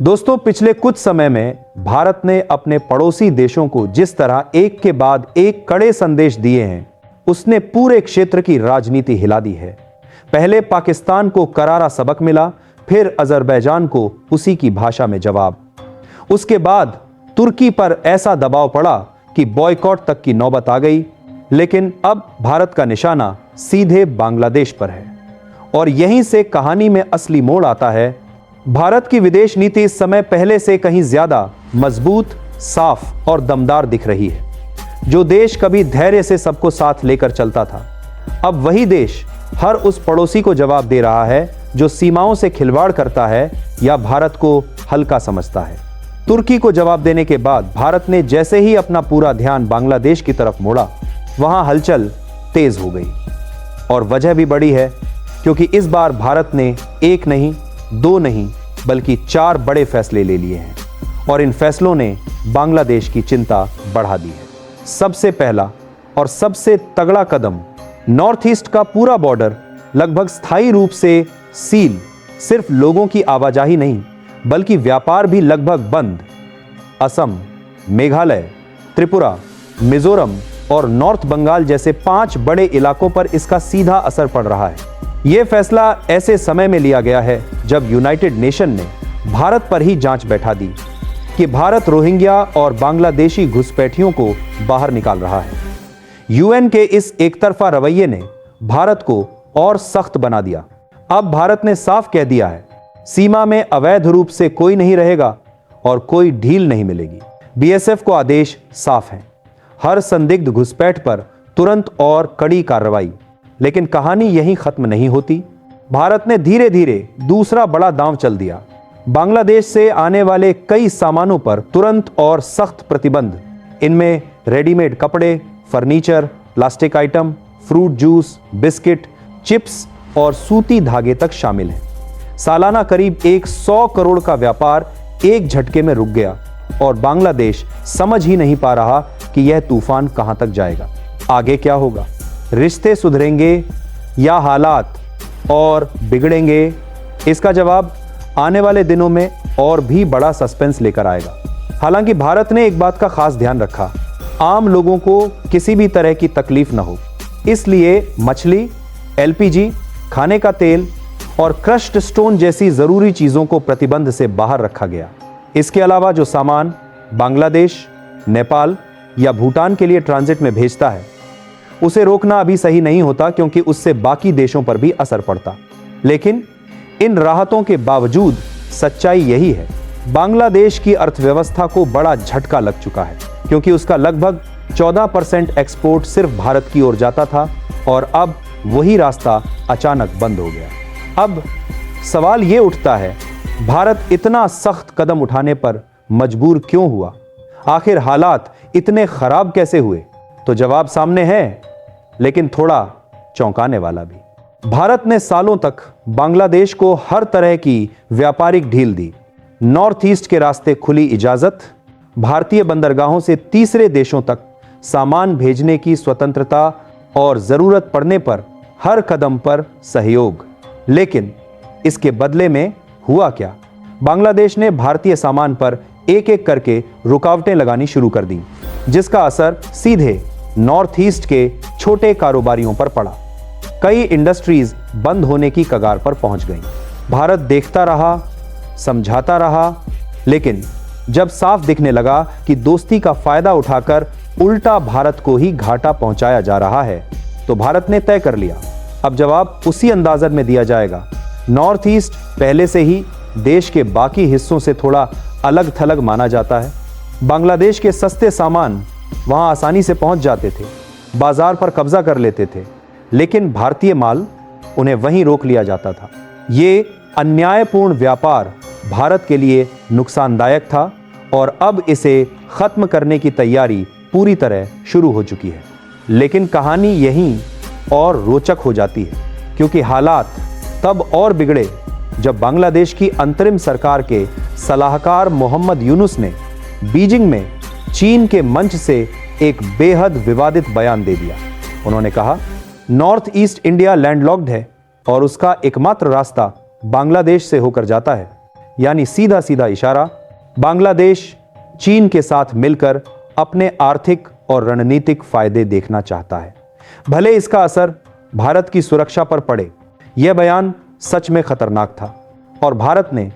दोस्तों, पिछले कुछ समय में भारत ने अपने पड़ोसी देशों को जिस तरह एक के बाद एक कड़े संदेश दिए हैं, उसने पूरे क्षेत्र की राजनीति हिला दी है। पहले पाकिस्तान को करारा सबक मिला, फिर अजरबैजान को उसी की भाषा में जवाब। उसके बाद तुर्की पर ऐसा दबाव पड़ा कि बॉयकॉट तक की नौबत आ गई। लेकिन अब भारत का निशाना सीधे बांग्लादेश पर है और यहीं से कहानी में असली मोड़ आता है। भारत की विदेश नीति इस समय पहले से कहीं ज्यादा मजबूत, साफ और दमदार दिख रही है। जो देश कभी धैर्य से सबको साथ लेकर चलता था, अब वही देश हर उस पड़ोसी को जवाब दे रहा है जो सीमाओं से खिलवाड़ करता है या भारत को हल्का समझता है। तुर्की को जवाब देने के बाद भारत ने जैसे ही अपना पूरा ध्यान बांग्लादेश की तरफ मोड़ा, वहां हलचल तेज हो गई। और वजह भी बड़ी है, क्योंकि इस बार भारत ने एक नहीं, दो नहीं, बल्कि 4 बड़े फैसले ले लिए हैं और इन फैसलों ने बांग्लादेश की चिंता बढ़ा दी है। सबसे पहला और सबसे तगड़ा कदम, नॉर्थ ईस्ट का पूरा बॉर्डर लगभग स्थायी रूप से सील। सिर्फ लोगों की आवाजाही नहीं, बल्कि व्यापार भी लगभग बंद। असम, मेघालय, त्रिपुरा, मिजोरम और नॉर्थ बंगाल जैसे 5 बड़े इलाकों पर इसका सीधा असर पड़ रहा है। यह फैसला ऐसे समय में लिया गया है जब यूनाइटेड नेशन ने भारत पर ही जांच बैठा दी कि भारत रोहिंग्या और बांग्लादेशी घुसपैठियों को बाहर निकाल रहा है। यूएन के इस एकतरफा रवैये ने भारत को और सख्त बना दिया। अब भारत ने साफ कह दिया है, सीमा में अवैध रूप से कोई नहीं रहेगा और कोई ढील नहीं मिलेगी। बीएसएफ को आदेश साफ है, हर संदिग्ध घुसपैठ पर तुरंत और कड़ी कार्रवाई। लेकिन कहानी यहीं खत्म नहीं होती। भारत ने धीरे धीरे दूसरा बड़ा दांव चल दिया। बांग्लादेश से आने वाले कई सामानों पर तुरंत और सख्त प्रतिबंध। इनमें रेडीमेड कपड़े, furniture, plastic item, fruit juice, biscuit, chips और सूती धागे तक शामिल हैं। सालाना करीब 100 करोड़ का व्यापार एक झटके में रुक गया और बांग्लादेश समझ ही नहीं पा रहा कि यह तूफान कहां तक जाएगा। आगे क्या होगा? रिश्ते सुधरेंगे या हालात और बिगड़ेंगे? इसका जवाब आने वाले दिनों में और भी बड़ा सस्पेंस लेकर आएगा। हालांकि भारत ने एक बात का खास ध्यान रखा, आम लोगों को किसी भी तरह की तकलीफ न हो। इसलिए मछली, एलपीजी, खाने का तेल और क्रश्ड स्टोन जैसी जरूरी चीजों को प्रतिबंध से बाहर रखा गया। इसके अलावा जो सामान बांग्लादेश, नेपाल या भूटान के लिए ट्रांजिट में भेजता है, उसे रोकना अभी सही नहीं होता, क्योंकि उससे बाकी देशों पर भी असर पड़ता। लेकिन इन राहतों के बावजूद सच्चाई यही है, बांग्लादेश की अर्थव्यवस्था को बड़ा झटका लग चुका है, क्योंकि उसका लगभग 14% एक्सपोर्ट सिर्फ भारत की ओर जाता था और अब वही रास्ता अचानक बंद हो गया। अब सवाल ये उठता है, भारत इतना सख्त कदम उठाने पर मजबूर क्यों हुआ? आखिर हालात इतने खराब कैसे हुए? तो जवाब सामने है, लेकिन थोड़ा चौंकाने वाला भी। भारत ने सालों तक बांग्लादेश को हर तरह की व्यापारिक ढील दी। नॉर्थ ईस्ट के रास्ते खुली इजाजत, भारतीय बंदरगाहों से तीसरे देशों तक सामान भेजने की स्वतंत्रता और जरूरत पड़ने पर हर कदम पर सहयोग। लेकिन इसके बदले में हुआ क्या? बांग्लादेश ने भारतीय सामान पर एक एक करके रुकावटें लगानी शुरू कर दी, जिसका असर सीधे नॉर्थ ईस्ट के छोटे कारोबारियों पर पड़ा। कई इंडस्ट्रीज बंद होने की कगार पर पहुंच गईं। भारत देखता रहा, समझाता रहा, लेकिन जब साफ दिखने लगा कि दोस्ती का फायदा उठाकर उल्टा भारत को ही घाटा पहुंचाया जा रहा है, तो भारत ने तय कर लिया, अब जवाब उसी अंदाज़न में दिया जाएगा। नॉर्थ ईस्ट पहले से ही देश के बाकी हिस्सों से थोड़ा अलग थलग माना जाता है। बांग्लादेश के सस्ते सामान वहां आसानी से पहुंच जाते थे, बाजार पर कब्जा कर लेते थे, लेकिन भारतीय माल उन्हें वहीं रोक लिया जाता था। ये अन्यायपूर्ण व्यापार भारत के लिए नुकसानदायक था और अब इसे खत्म करने की तैयारी पूरी तरह शुरू हो चुकी है। लेकिन कहानी यहीं और रोचक हो जाती है, क्योंकि हालात तब और बिगड़े जब बांग्लादेश की अंतरिम सरकार के सलाहकार मोहम्मद यूनुस ने बीजिंग में चीन के मंच से एक बेहद विवादित बयान दे दिया। उन्होंने कहा, नॉर्थ ईस्ट इंडिया लैंडलॉक्ड है और उसका एकमात्र रास्ता बांग्लादेश से होकर जाता है। यानी सीधा सीधा इशारा, बांग्लादेश चीन के साथ मिलकर अपने आर्थिक और रणनीतिक फायदे देखना चाहता है, भले इसका असर भारत की सुरक्षा पर पड़े। यह बयान सच में खतरनाक था और भारत ने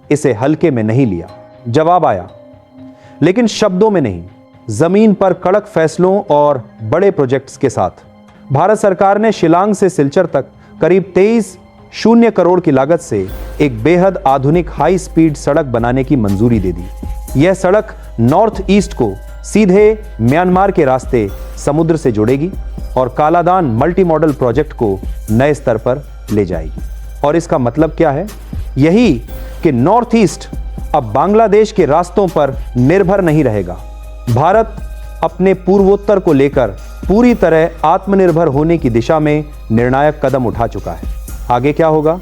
इसे हल्के में नहीं लिया। जवाब आया, लेकिन शब्दों में नहीं, जमीन पर कड़क फैसलों और बड़े प्रोजेक्ट्स के साथ। भारत सरकार ने शिलांग से सिलचर तक करीब 23 करोड़ की लागत से एक बेहद आधुनिक हाई स्पीड सड़क बनाने की मंजूरी दे दी। यह सड़क नॉर्थ ईस्ट को सीधे म्यांमार के रास्ते समुद्र से जोड़ेगी और कालादान मल्टी मॉडल प्रोजेक्ट को नए स्तर पर ले जाएगी। और इसका मतलब क्या है? यही कि नॉर्थ ईस्ट अब बांग्लादेश के रास्तों पर निर्भर नहीं रहेगा। भारत अपने पूर्वोत्तर को लेकर पूरी तरह आत्मनिर्भर होने की दिशा में निर्णायक कदम उठा चुका है। आगे क्या होगा,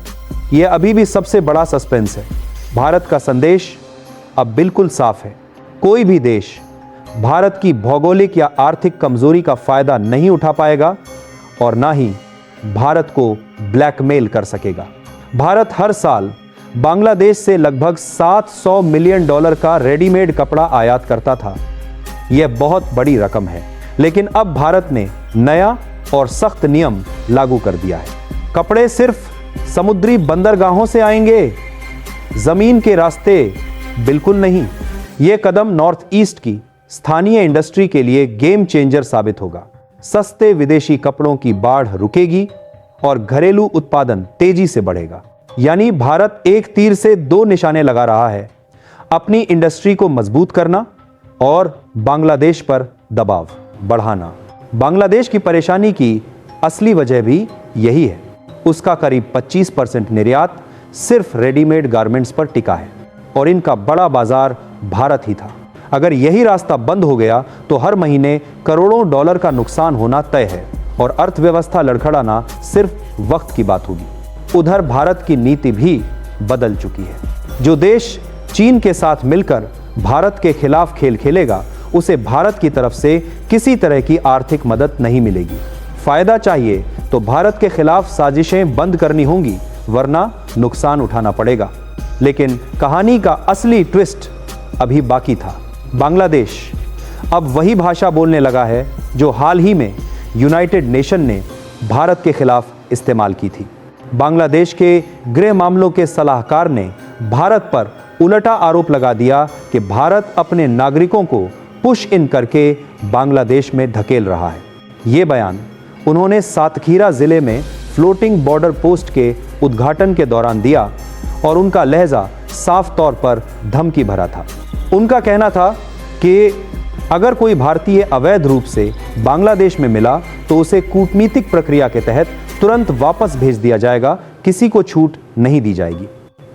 यह अभी भी सबसे बड़ा सस्पेंस है। भारत का संदेश अब बिल्कुल साफ है, कोई भी देश भारत की भौगोलिक या आर्थिक कमजोरी का फायदा नहीं उठा पाएगा और ना ही भारत को ब्लैकमेल कर सकेगा। भारत हर साल बांग्लादेश से लगभग $700 मिलियन का रेडीमेड कपड़ा आयात करता था। यह बहुत बड़ी रकम है, लेकिन अब भारत ने नया और सख्त नियम लागू कर दिया है। कपड़े सिर्फ समुद्री बंदरगाहों से आएंगे, जमीन के रास्ते बिल्कुल नहीं। यह कदम नॉर्थ ईस्ट की स्थानीय इंडस्ट्री के लिए गेम चेंजर साबित होगा। सस्ते विदेशी कपड़ों की बाढ़ रुकेगी और घरेलू उत्पादन तेजी से बढ़ेगा। यानी भारत एक तीर से 2 निशाने लगा रहा है, अपनी इंडस्ट्री को मजबूत करना और बांग्लादेश पर दबाव बढ़ाना। बांग्लादेश की परेशानी की असली वजह भी यही है। उसका करीब 25% निर्यात सिर्फ रेडीमेड गारमेंट्स पर टिका है और इनका बड़ा बाजार भारत ही था। अगर यही रास्ता बंद हो गया तो हर महीने करोड़ों डॉलर का नुकसान होना तय है और अर्थव्यवस्था लड़खड़ाना सिर्फ वक्त की बात होगी। उधर भारत की नीति भी बदल चुकी है। जो देश चीन के साथ मिलकर भारत के खिलाफ खेल खेलेगा, उसे भारत की तरफ से किसी तरह की आर्थिक मदद नहीं मिलेगी। फायदा चाहिए तो भारत के खिलाफ साजिशें बंद करनी होंगी, वरना नुकसान उठाना पड़ेगा। लेकिन कहानी का असली ट्विस्ट अभी बाकी था। बांग्लादेश अब वही भाषा बोलने लगा है जो हाल ही में यूनाइटेड नेशन ने भारत के खिलाफ इस्तेमाल की थी। बांग्लादेश के गृह मामलों के सलाहकार ने भारत पर उल्टा आरोप लगा दिया कि भारत अपने नागरिकों को पुश इन करके बांग्लादेश में धकेल रहा है। ये बयान उन्होंने सातखीरा जिले में फ्लोटिंग बॉर्डर पोस्ट के उद्घाटन के दौरान दिया और उनका लहजा साफ तौर पर धमकी भरा था। उनका कहना था कि अगर कोई भारतीय अवैध रूप से बांग्लादेश में मिला तो उसे कूटनीतिक प्रक्रिया के तहत तुरंत वापस भेज दिया जाएगा, किसी को छूट नहीं दी जाएगी।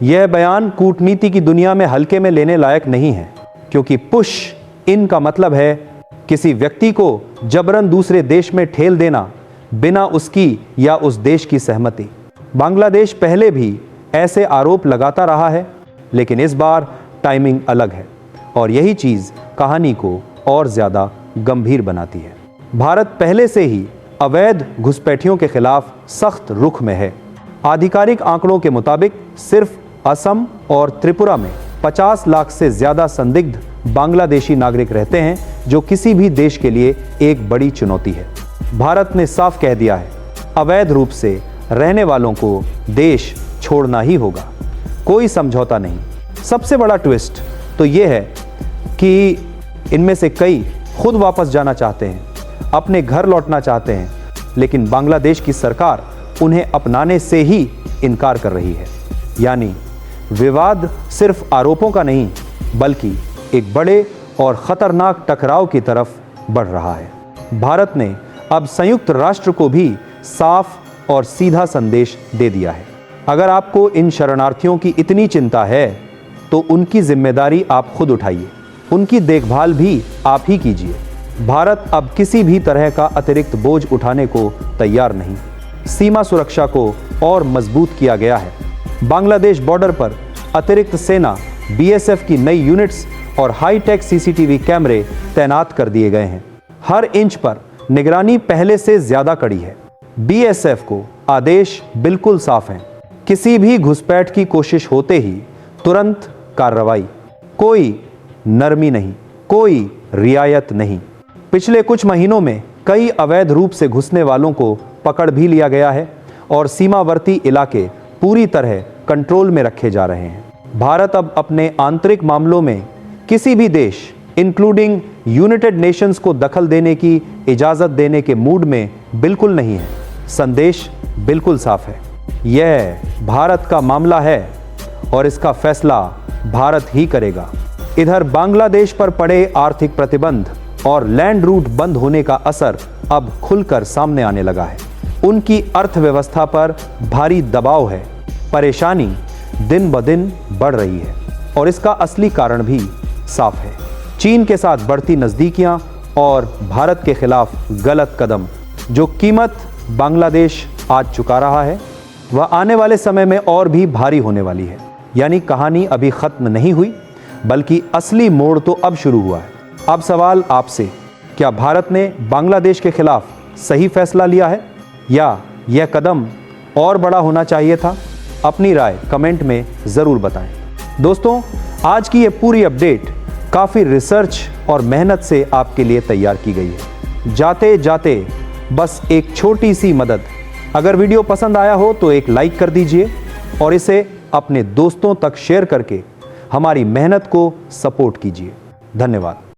यह बयान कूटनीति की दुनिया में हल्के में लेने लायक नहीं है, क्योंकि पुश इन का मतलब है किसी व्यक्ति को जबरन दूसरे देश में ठेल देना बिना उसकी या उस देश की सहमति। बांग्लादेश पहले भी ऐसे आरोप लगाता रहा है, लेकिन इस बार टाइमिंग अलग है और यही चीज कहानी को और ज्यादा गंभीर बनाती है। भारत पहले से ही अवैध घुसपैठियों के खिलाफ सख्त रुख में है। आधिकारिक आंकड़ों के मुताबिक सिर्फ असम और त्रिपुरा में 50 लाख से ज्यादा संदिग्ध बांग्लादेशी नागरिक रहते हैं, जो किसी भी देश के लिए एक बड़ी चुनौती है। भारत ने साफ कह दिया है, अवैध रूप से रहने वालों को देश छोड़ना ही होगा, कोई समझौता नहीं। सबसे बड़ा ट्विस्ट तो यह है कि इनमें से कई खुद वापस जाना चाहते हैं, अपने घर लौटना चाहते हैं, लेकिन बांग्लादेश की सरकार उन्हें अपनाने से ही इनकार कर रही है। यानी विवाद सिर्फ आरोपों का नहीं, बल्कि एक बड़े और खतरनाक टकराव की तरफ बढ़ रहा है। भारत ने अब संयुक्त राष्ट्र को भी साफ और सीधा संदेश दे दिया है। अगर आपको इन शरणार्थियों की इतनी चिंता है तो उनकी जिम्मेदारी आप खुद उठाइए, उनकी देखभाल भी आप ही कीजिए। भारत अब किसी भी तरह का अतिरिक्त बोझ उठाने को तैयार नहीं। सीमा सुरक्षा को और मजबूत किया गया है। बांग्लादेश बॉर्डर पर अतिरिक्त सेना, बीएसएफ की नई यूनिट्स और हाईटेक सीसीटीवी कैमरे तैनात कर दिए गए हैं। हर इंच पर निगरानी पहले से ज्यादा कड़ी है। बीएसएफ को आदेश बिल्कुल साफ हैं, किसी भी घुसपैठ की कोशिश होते ही तुरंत कार्रवाई, कोई नरमी नहीं, कोई रियायत नहीं। पिछले कुछ महीनों में कई अवैध रूप से घुसने वालों को पकड़ भी लिया गया है और सीमावर्ती इलाके पूरी तरह कंट्रोल में रखे जा रहे हैं। भारत अब अपने आंतरिक मामलों में किसी भी देश इंक्लूडिंग यूनाइटेड नेशंस को दखल देने की इजाजत देने के मूड में बिल्कुल नहीं है। संदेश बिल्कुल साफ है, यह भारत का मामला है और इसका फैसला भारत ही करेगा। इधर बांग्लादेश पर पड़े आर्थिक प्रतिबंध और लैंड रूट बंद होने का असर अब खुलकर सामने आने लगा है। उनकी अर्थव्यवस्था पर भारी दबाव है, परेशानी दिन ब दिन बढ़ रही है और इसका असली कारण भी साफ है। चीन के साथ बढ़ती नज़दीकियां और भारत के खिलाफ गलत कदम, जो कीमत बांग्लादेश आज चुका रहा है वह आने वाले समय में और भी भारी होने वाली है। यानी कहानी अभी खत्म नहीं हुई, बल्कि असली मोड़ तो अब शुरू हुआ है। अब सवाल आपसे, क्या भारत ने बांग्लादेश के खिलाफ सही फैसला लिया है या यह कदम और बड़ा होना चाहिए था? अपनी राय कमेंट में ज़रूर बताएं। दोस्तों, आज की ये पूरी अपडेट काफ़ी रिसर्च और मेहनत से आपके लिए तैयार की गई है। जाते जाते बस एक छोटी सी मदद, अगर वीडियो पसंद आया हो तो एक लाइक कर दीजिए और इसे अपने दोस्तों तक शेयर करके हमारी मेहनत को सपोर्ट कीजिए। धन्यवाद।